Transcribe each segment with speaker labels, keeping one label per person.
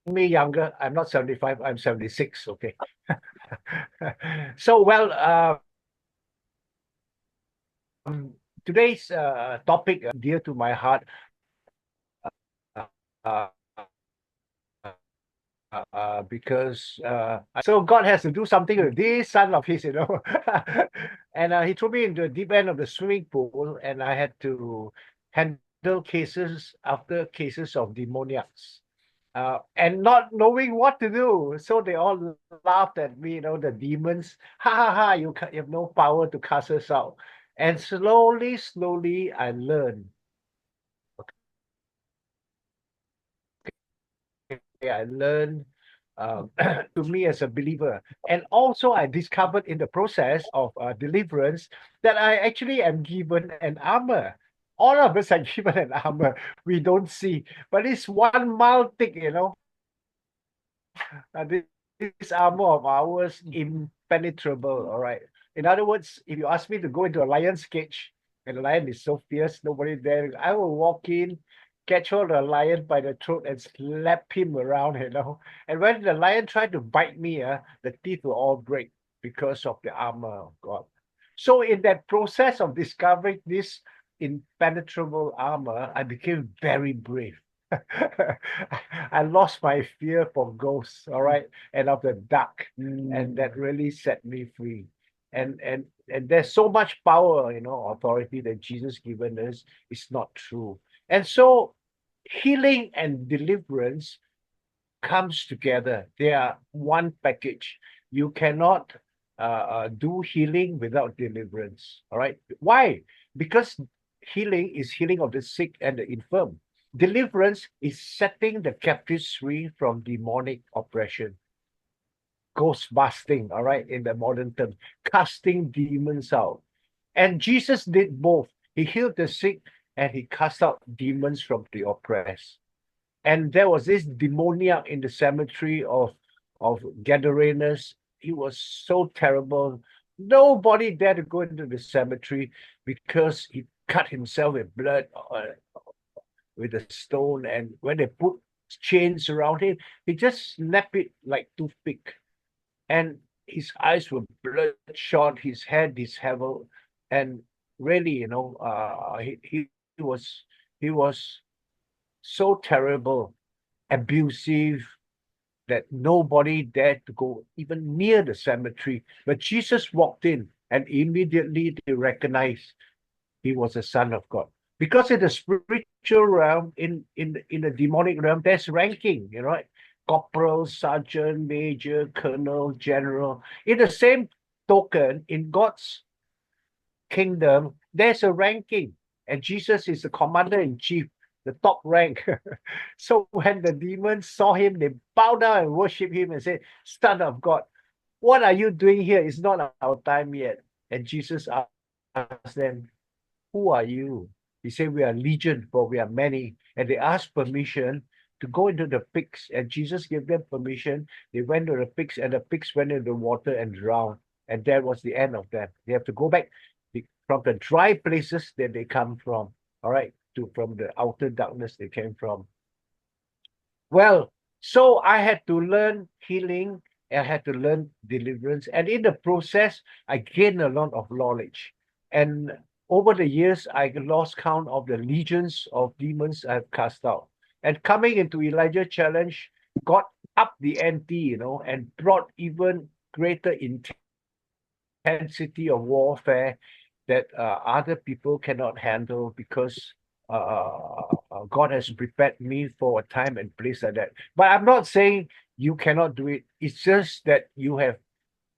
Speaker 1: me younger. I'm not 75, I'm 76. Okay. So, well, today's topic dear to my heart. Uh, because so God has to do something with this son of his, and he threw me into the deep end of the swimming pool, and I had to handle cases after cases of demoniacs, and not knowing what to do. So they all laughed at me, the demons. Ha ha ha! You have no power to cast us out. And slowly, I learned. I learned to me as a believer. And also, I discovered in the process of deliverance that I actually am given an armor. All of us are given an armor we don't see, but it's 1 mile thick. This armor of ours impenetrable. All right. In other words, if you ask me to go into a lion's cage, and the lion is so fierce, nobody there, I will walk in, catch hold of the lion by the throat and slap him around. And when the lion tried to bite me, the teeth will all break because of the armor of God. So in that process of discovering this impenetrable armor, I became very brave. I lost my fear for ghosts, all right, and of the dark, and that really set me free. And there's so much power, authority that Jesus given us is not true. And so healing and deliverance comes together. They are one package. You cannot do healing without deliverance. All right. Why? Because healing is healing of the sick and the infirm. Deliverance is setting the captives free from demonic oppression, ghost busting, all right, in the modern term, casting demons out. And Jesus did both. He healed the sick and he cast out demons from the oppressed. And there was this demoniac in the cemetery of Gadarenes. He was so terrible. Nobody dared to go into the cemetery because he cut himself with blood with a stone. And when they put chains around him, he just snapped it like toothpick. And his eyes were bloodshot, his head disheveled, and really, he was he was so terrible, abusive, that nobody dared to go even near the cemetery. But Jesus walked in, and immediately they recognized he was a son of God. Because in the spiritual realm, in the demonic realm, there's ranking, corporal, sergeant, major, colonel, general. In the same token, in God's kingdom, there's a ranking, and Jesus is the commander in chief, the top rank. So when the demons saw him, they bowed down and worshiped him and said, Son of God, what are you doing here? It's not our time yet. And Jesus asked them, Who are you? He said, We are legion, for we are many. And they asked permission to go into the pigs. And Jesus gave them permission. They went to the pigs, and the pigs went into the water and drowned. And that was the end of them. They have to go back from the dry places that they come from, all right, to from the outer darkness they came from. Well, so I had to learn healing, I had to learn deliverance, and in the process, I gained a lot of knowledge. And over the years, I lost count of the legions of demons I've cast out. And coming into Elijah Challenge, got up the ante, and brought even greater intensity of warfare that other people cannot handle, because God has prepared me for a time and place like that. But I'm not saying you cannot do it. It's just that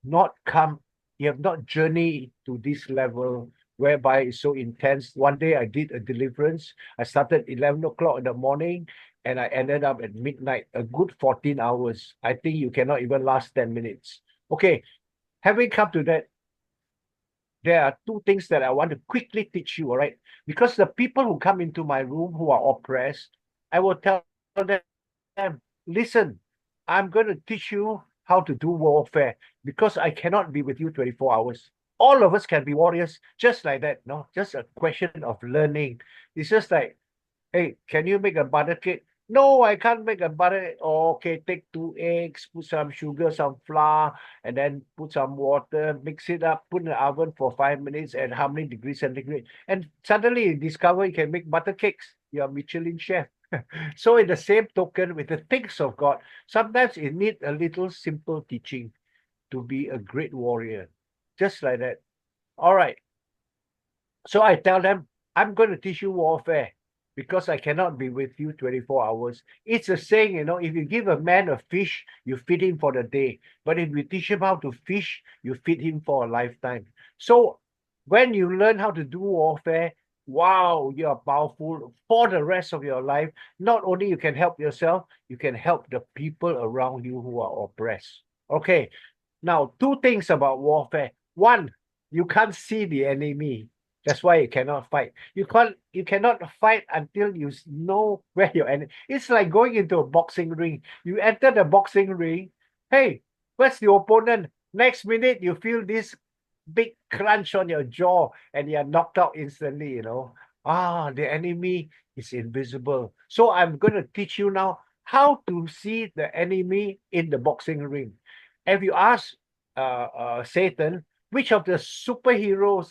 Speaker 1: not come, you have not journeyed to this level whereby it's so intense. One day I did a deliverance. I started 11 o'clock in the morning and I ended up at midnight, a good 14 hours. I think you cannot even last 10 minutes. Okay, having come to that, there are two things that I want to quickly teach you, all right? Because the people who come into my room who are oppressed, I will tell them, listen, I'm going to teach you how to do warfare, because I cannot be with you 24 hours. All of us can be warriors just like that, no? Just a question of learning. It's just like, hey, can you make a butter cake? No, I can't make a butter. Oh, okay, take 2 eggs, put some sugar, some flour, and then put some water, mix it up, put in the oven for 5 minutes at how many degrees centigrade. And suddenly you discover you can make butter cakes. You're a Michelin chef. So in the same token, with the things of God, sometimes it needs a little simple teaching to be a great warrior. Just like that. All right. So I tell them, I'm going to teach you warfare because I cannot be with you 24 hours. It's a saying, if you give a man a fish, you feed him for the day. But if you teach him how to fish, you feed him for a lifetime. So when you learn how to do warfare, wow, you are powerful for the rest of your life. Not only you can help yourself, you can help the people around you who are oppressed. Okay, now, two things about warfare. One, you can't see the enemy. That's why you cannot fight. You cannot fight until you know where your enemy. It's like going into a boxing ring. You enter the boxing ring. Hey, where's the opponent? Next minute you feel this big crunch on your jaw and you're knocked out instantly. The enemy is invisible. So I'm going to teach you now how to see the enemy in the boxing ring. If you ask Satan which of the superheroes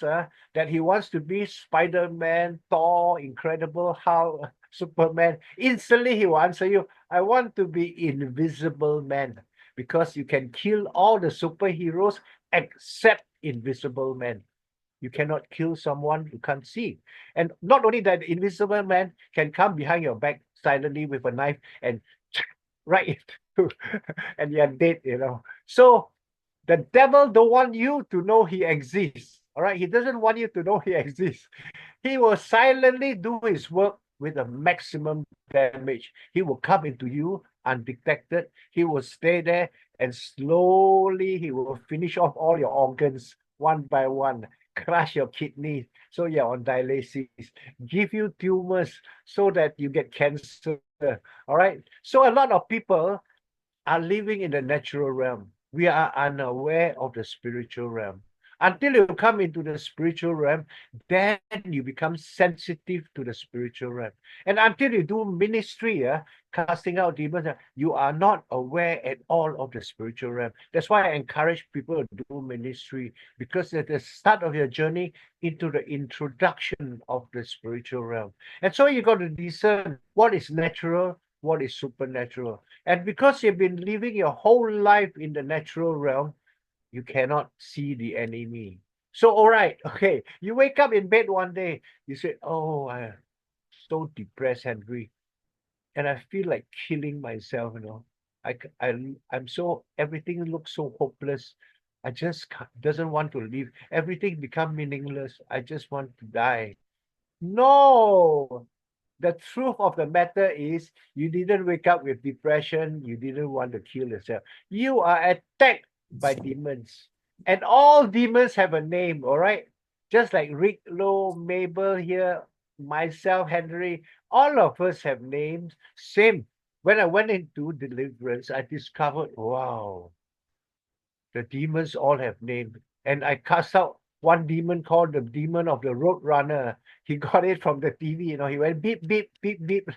Speaker 1: that he wants to be, Spider-Man, Thor, Incredible Hulk, Superman, instantly he will answer you, I want to be Invisible Man, because you can kill all the superheroes except Invisible Man. You cannot kill someone you can't see. And not only that, the Invisible Man can come behind your back silently with a knife and right into, and you're dead. So the devil don't want you to know he exists. All right. He doesn't want you to know he exists. He will silently do his work with a maximum damage. He will come into you undetected. He will stay there and slowly he will finish off all your organs one by one, crush your kidneys so you're on dialysis, give you tumors so that you get cancer. All right. So a lot of people are living in the natural realm. We are unaware of the spiritual realm. Until you come into the spiritual realm, then you become sensitive to the spiritual realm. And until you do ministry, casting out demons, you are not aware at all of the spiritual realm. That's why I encourage people to do ministry, because at the start of your journey into the introduction of the spiritual realm. And so you got to discern what is natural, what is supernatural. And because you've been living your whole life in the natural realm, you cannot see the enemy. So, all right, okay. You wake up in bed one day, you say, oh, I'm so depressed, Henry, and I feel like killing myself. I'm so, everything looks so hopeless. I just doesn't want to live. Everything become meaningless. I just want to die. No, the truth of the matter is you didn't wake up with depression. You didn't want to kill yourself. You are attacked by demons. And all demons have a name, all right? Just like Rick Lowe, Mabel here, myself, Henry, all of us have names. Same. When I went into deliverance, I discovered, wow, the demons all have names. And I cast out one demon called the demon of the road runner. He got it from the TV. He went beep, beep, beep, beep,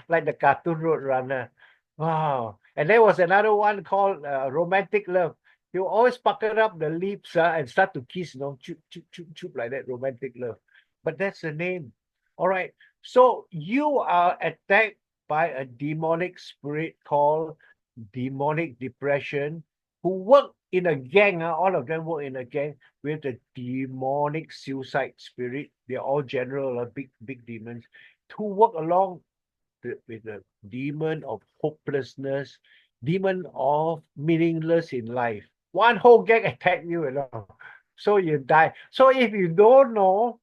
Speaker 1: like the cartoon road runner. Wow. And there was another one called romantic love. He will always pucker up the lips and start to kiss, choop, choop, choop, choop, like that, romantic love. But that's the name. All right. So you are attacked by a demonic spirit called demonic depression, who work in a gang. All of them work in a gang with the demonic suicide spirit. They're all general, big, big demons, to work along with the demon of hopelessness, demon of meaningless in life. One whole gang attack you. So you die. So if you don't know,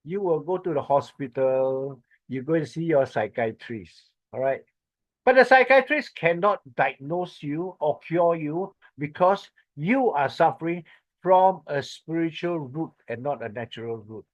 Speaker 1: you will go to the hospital. You go and see your psychiatrist. All right. But the psychiatrist cannot diagnose you or cure you because you are suffering from a spiritual root and not a natural root.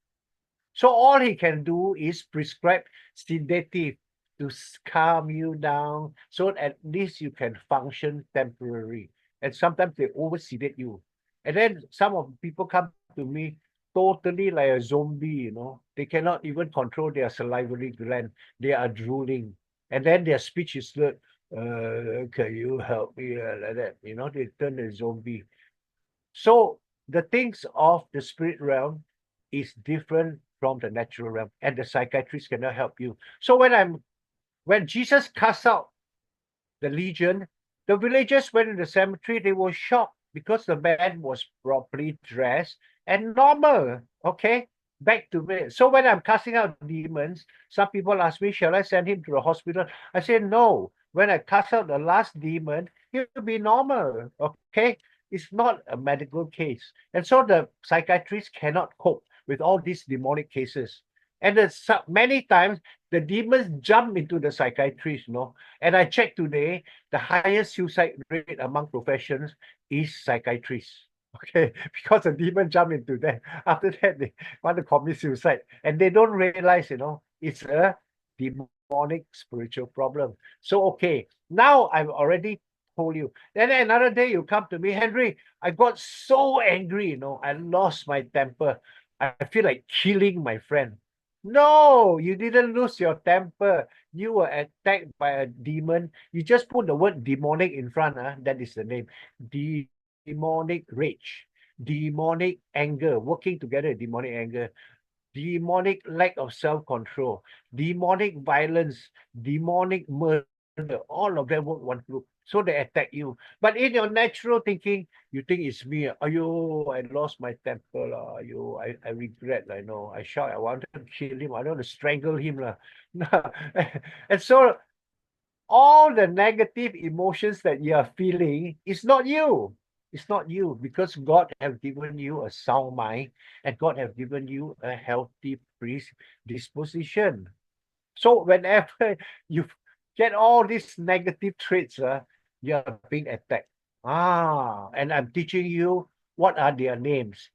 Speaker 1: So all he can do is prescribe sedative to calm you down so at least you can function temporary. And sometimes they over sedate you. And then some of people come to me totally like a zombie. They cannot even control their salivary gland. They are drooling. And then their speech is slurred. Can you help me? Like that. They turn a zombie. So the things of the spirit realm is different from the natural realm, and the psychiatrist cannot help you. So when Jesus cast out the legion, the villagers went in the cemetery. They were shocked because the man was properly dressed and normal. Okay, back to me. So when I'm casting out demons, some people ask me, shall I send him to the hospital? I say no. When I cast out the last demon, he'll be normal. Okay, it's not a medical case, and so the psychiatrist cannot cope with all these demonic cases. And many times the demons jump into the psychiatrist. And I checked today, the highest suicide rate among professions is psychiatrists. Okay, because the demon jump into them. After that, they want to commit suicide, and they don't realize, it's a demonic spiritual problem. So, okay, now I've already told you. Then another day you come to me, Henry. I got so angry, I lost my temper. I feel like killing my friend. No, you didn't lose your temper. You were attacked by a demon. You just put the word demonic in front, that is the name. Demonic rage, demonic anger, working together, demonic anger, demonic lack of self-control, demonic violence, demonic murder. All of them work one group. So they attack you. But in your natural thinking, you think it's me. Ayo, I lost my temper. Lah. Ayo, I regret. I know. I shout. I wanted to kill him. I want to strangle him. Lah. And so all the negative emotions that you are feeling is not you. It's not you, because God have given you a sound mind, and God have given you a healthy disposition. So whenever you get all these negative traits, you are being attacked. And I'm teaching you what are their names.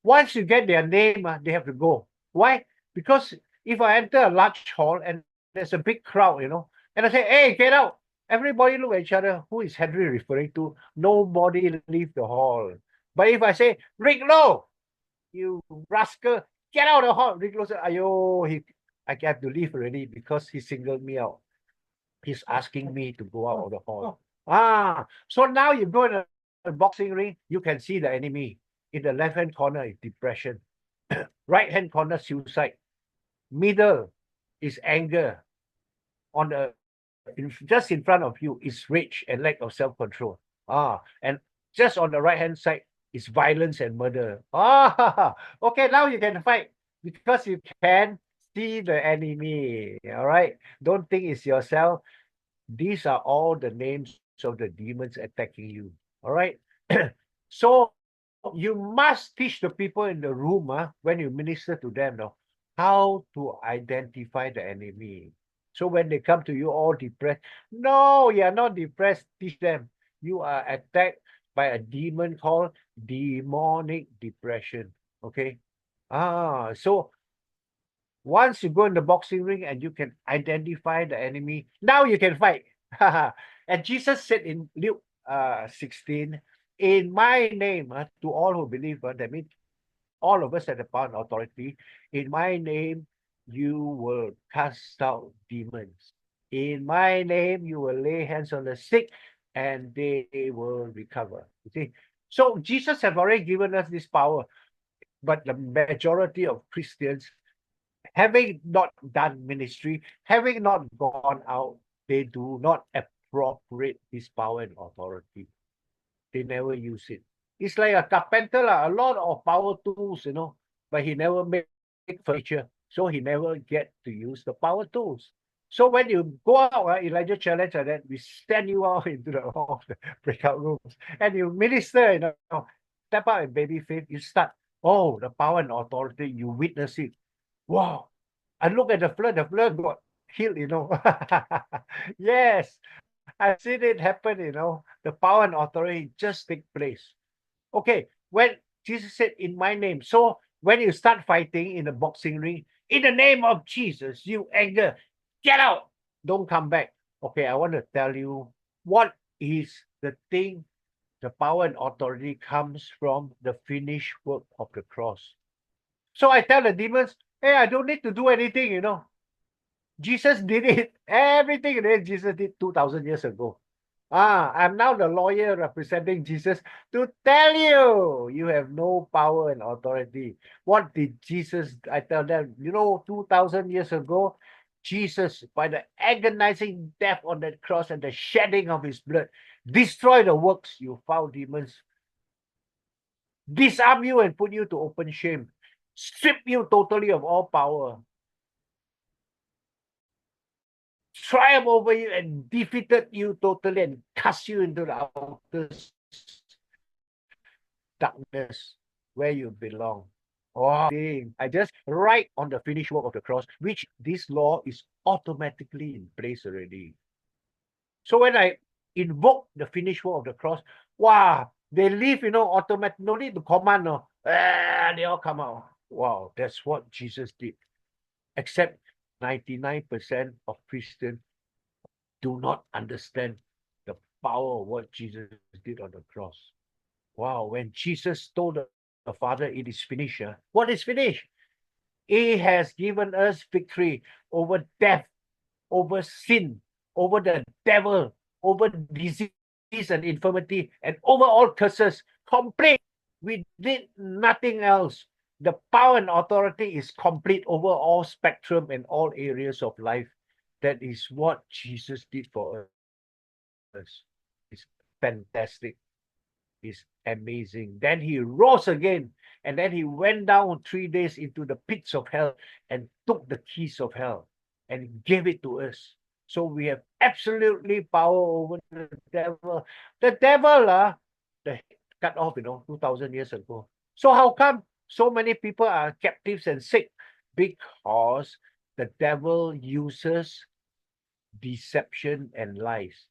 Speaker 1: Once you get their name, they have to go. Why? Because if I enter a large hall and there's a big crowd, and I say, hey, get out. Everybody look at each other. Who is Henry referring to? Nobody leave the hall. But if I say, Rick Lowe, you rascal, get out of the hall. Rick Lowe said, ayo, I have to leave already because he singled me out. He's asking me to go out of the hall. So now you go in a boxing ring, you can see the enemy. In the left-hand corner is depression. Right-hand corner, suicide. Middle is anger. On just in front of you is rage and lack of self-control. And just on the right-hand side is violence and murder. Okay, now you can fight because you can see the enemy. All right, don't think it's yourself. These are all the names of the demons attacking you. All right. So you must teach the people in the room, when you minister to them, how to identify the enemy. So when they come to you all depressed, no, you are not depressed. Teach them you are attacked by a demon called demonic depression. Okay. So once you go in the boxing ring and you can identify the enemy, now you can fight. And Jesus said in Luke 16, in my name, to all who believe, that means all of us have the power and authority. In my name, you will cast out demons. In my name, you will lay hands on the sick and they will recover. You see? So Jesus have already given us this power, but the majority of Christians, having not done ministry, having not gone out, they do not appropriate this power and authority. They never use it. It's like a carpenter, a lot of power tools, but he never make furniture, so he never get to use the power tools. So when you go out, Elijah challenge like that, we send you out into the hall, the breakout rooms, and you minister, step out in baby faith, you start, the power and authority, you witness it. Wow. I look at the flood got healed, Yes, I've seen it happen, The power and authority just take place. Okay, when Jesus said, in my name. So when you start fighting in the boxing ring, in the name of Jesus, you anger, get out. Don't come back. Okay, I want to tell you what is the thing. The power and authority comes from the finished work of the cross. So I tell the demons, hey, I don't need to do anything, Jesus did it. Everything that Jesus did 2,000 years ago. I'm now the lawyer representing Jesus to tell you, you have no power and authority. What did Jesus, I tell them, 2,000 years ago, Jesus, by the agonizing death on that cross and the shedding of his blood, destroy the works, you foul demons, disarm you and put you to open shame, strip you totally of all power, triumph over you and defeated you totally and cast you into the outer darkness where you belong. Oh, I just write on the finished work of the cross, which this law is automatically in place already. So when I invoke the finished work of the cross, wow, they leave, automatic, no need to command, no. They all come out. Wow, that's what Jesus did. Except 99% of Christians do not understand the power of what Jesus did on the cross. Wow, when Jesus told the Father, it is finished. What is finished? He has given us victory over death, over sin, over the devil, over disease and infirmity, and over all curses. Complete. We did nothing else. The power and authority is complete over all spectrum and all areas of life. That is what Jesus did for us. It's fantastic. Is amazing. Then he rose again, and then he went down 3 days into the pits of hell and took the keys of hell and gave it to us. So we have absolutely power over the devil. The devil, the cut off, 2,000 years ago. So how come so many people are captives and sick? Because the devil uses deception and lies.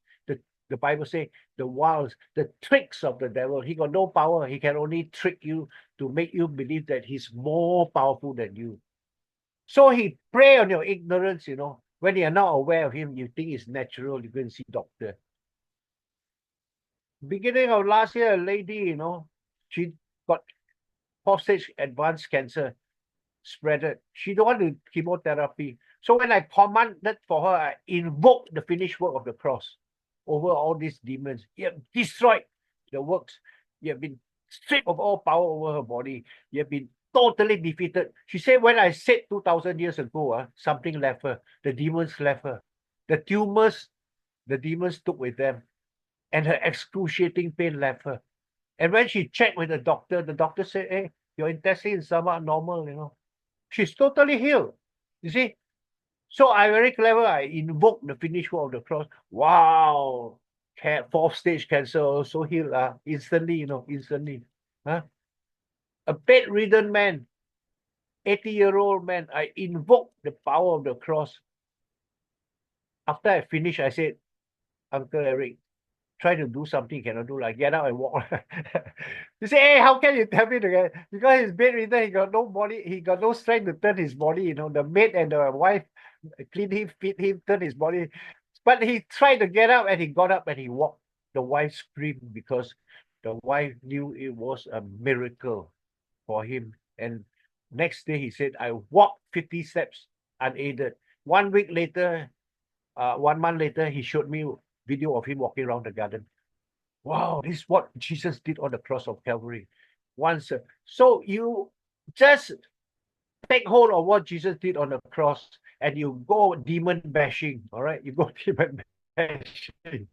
Speaker 1: The Bible says the wiles, the tricks of the devil. He got no power. He can only trick you to make you believe that he's more powerful than you. So he prey on your ignorance, When you're not aware of him, you think it's natural. You go and see doctor. Beginning of last year, a lady, she got 4th stage advanced cancer, spread it. She don't want to chemotherapy. So when I commanded for her, I invoked the finished work of the cross over all these demons. You have destroyed the works. You have been stripped of all power over her body. You have been totally defeated. She said, when I said 2,000 years ago, something left her. The demons left her. The tumors, the demons took with them. And her excruciating pain left her. And when she checked with the doctor said, hey, your intestines are normal, She's totally healed. You see? So I very clever. I invoke the finished work of the cross. Wow. 4th stage cancer also healed instantly, instantly. Huh? A bedridden man, 80-year-old man, I invoke the power of the cross. After I finished, I said, Uncle Eric, try to do something you cannot do, like get out and walk. You say, hey, how can you tell me to get? Because he's bedridden, he got no body, he got no strength to turn his body, the maid and the wife clean him, feed him, turn his body. But he tried to get up and he got up and he walked. The wife screamed because the wife knew it was a miracle for him. And next day he said, I walked 50 steps unaided. 1 week later, 1 month later, he showed me video of him walking around the garden. Wow, this is what Jesus did on the cross of Calvary. Once, so you just take hold of what Jesus did on the cross and you go demon bashing, all right? You go demon bashing.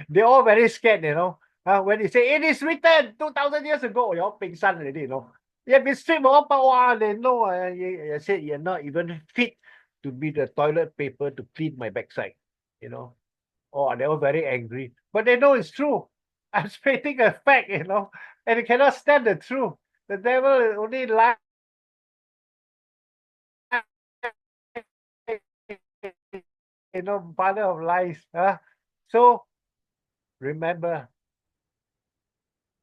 Speaker 1: They're all very scared, when you say, it is written 2,000 years ago, you're pingsan already, You have been stripped of all power, they know. I said, you're not even fit to be the toilet paper to clean my backside, Oh, they were very angry. But they know it's true. I'm stating a fact, and they cannot stand the truth. The devil only lies, father of lies. Huh? So remember,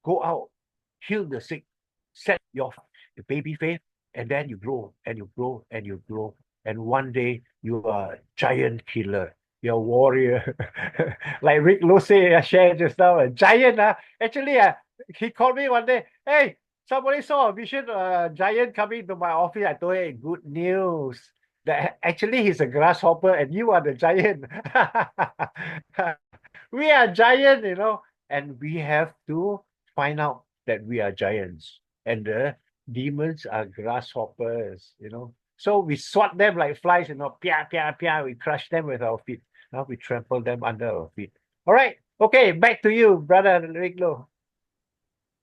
Speaker 1: go out, heal the sick, set your baby faith, and then you grow and you grow and you grow. And one day you are a giant killer. You're a warrior. Like Rick Lucy shared just now, a giant. Actually, he called me one day. Hey, somebody saw a vision, a giant coming to my office. I told him, good news. that actually he's a grasshopper and you are the giant. We are giant, and we have to find out that we are giants and the demons are grasshoppers. So we swat them like flies, pia, pia, pia. We crush them with our feet. Now we trample them under our feet. All right. Okay, back to you, brother Riglo.